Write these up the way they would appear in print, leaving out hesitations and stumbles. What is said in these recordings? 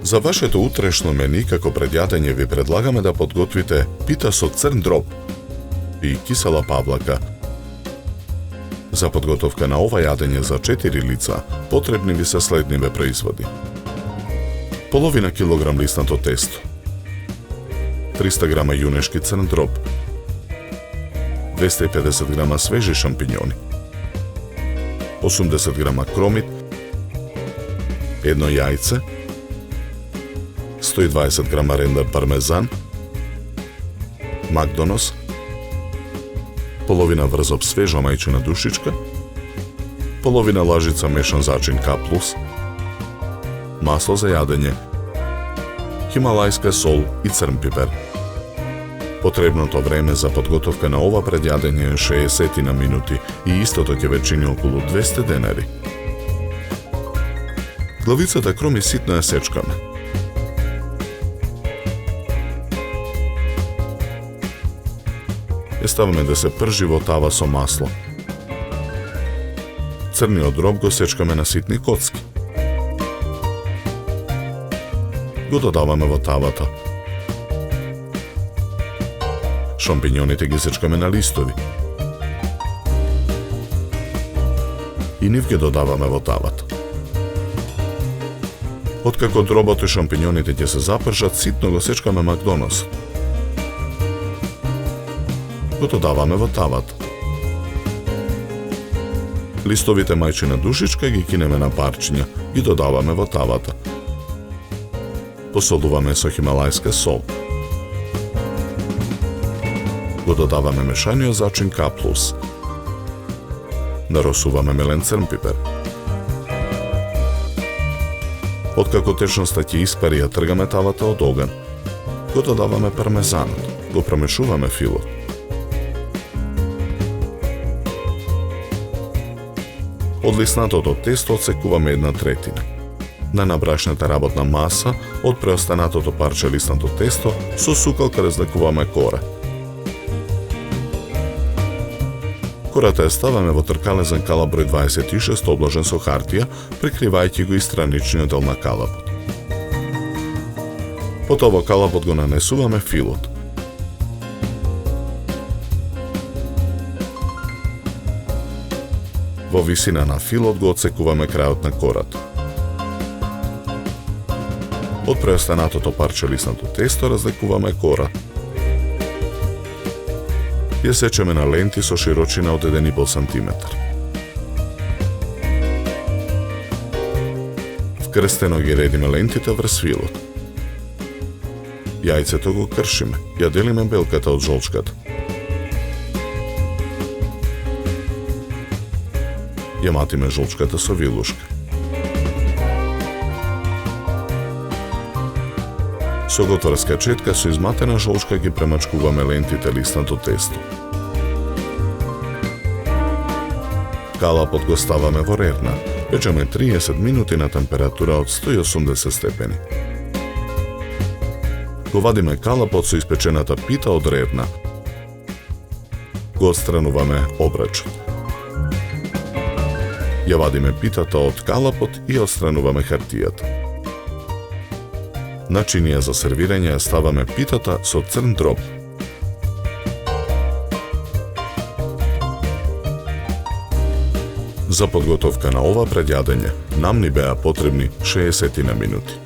За вашето утрешно мени како пред јадење ви предлагаме да подготвите пита со црн дроб и кисела павлака. За подготовка на ова јадење за 4 лица потребни ви се следниве производи: половина килограм лиснато тесто, 300 грама јунешки црн дроб, 250 грама свежи шампиньони, 80 грама кромит, едно јајце, 120 грама рендер пармезан, макдонос, половина врзоп свежа мајчина душичка, половина лажица мешан зачин К+, масло за јадење, хималајска сол и црн пипер. Потребното време за подготовка на ова предјадење е 60 на минути и истото ќе ве чини околу 200 денари. Главицата кроми ситно ја сечкаме. Ја ставаме да се пржи во тава со масло. Црниот дроб го сечкаме на ситни коцки. Го додаваме во тавата. Шампиньоните ги сечкаме на листови. И нив ги додаваме во тавата. Откако дробот и шампиньоните ќе се запржат, ситно го сечкаме макдонос. Го додаваме во тавата. Листовите мајчина душичка ги кинеме на парчиња, ги додаваме во тавата. Посолуваме со хималајска сол. Го додаваме мешаниот зачин К+. Наросуваме мелен црн пипер. Откако течноста ќе испари, ја тргаме тавата од оган. Го додаваме пармезанот. Го промешуваме филот. Од лиснатото тесто отсекуваме 1/3. На набрашната работна маса од преостанатото парче лиснато тесто со сукалка разлекуваме кора. Кората ја ставаме во тркалезен калап број 26 обложен со хартија, прикривајќи го и страничниот дел на калапот. Потоа во калапот го нанесуваме филот. Во висина на филот го отсекуваме крајот на кората. Од преостанатото парче лиснато тесто разлекуваме кора. Ја сечеме на ленти со широчина од 1,5 см. Вкрстено ги редиме лентите врз филот. Јајцето го кршиме, ја делиме белката од жолчката. Ја матиме жолчката со вилушка. Со готварска четка со изматена жолчка ги премачкуваме лентите лиснато тесто. Калапот го ставаме во рерна. Печеме 30 минути на температура од 180 степени. Го вадиме калапот со испечената пита од рерна. Го отстрануваме обрачот. Ја вадиме питата од калапот и отстрануваме хартијата. На чинија за сервирање ја ставаме питата со црн дроб. За подготовка на ова предјадење нам ни беа потребни 60 на минути.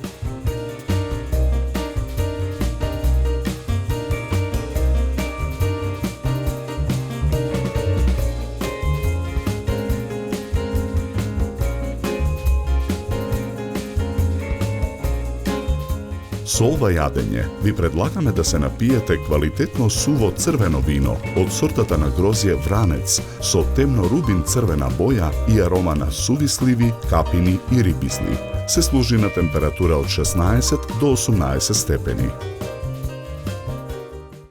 Со ова јадење ви предлагаме да се напиете квалитетно суво црвено вино од сортата на грозје Вранец со темно рубин црвена боја и арома на суви сливи, капини и рибизли. Се служи на температура од 16 до 18 степени.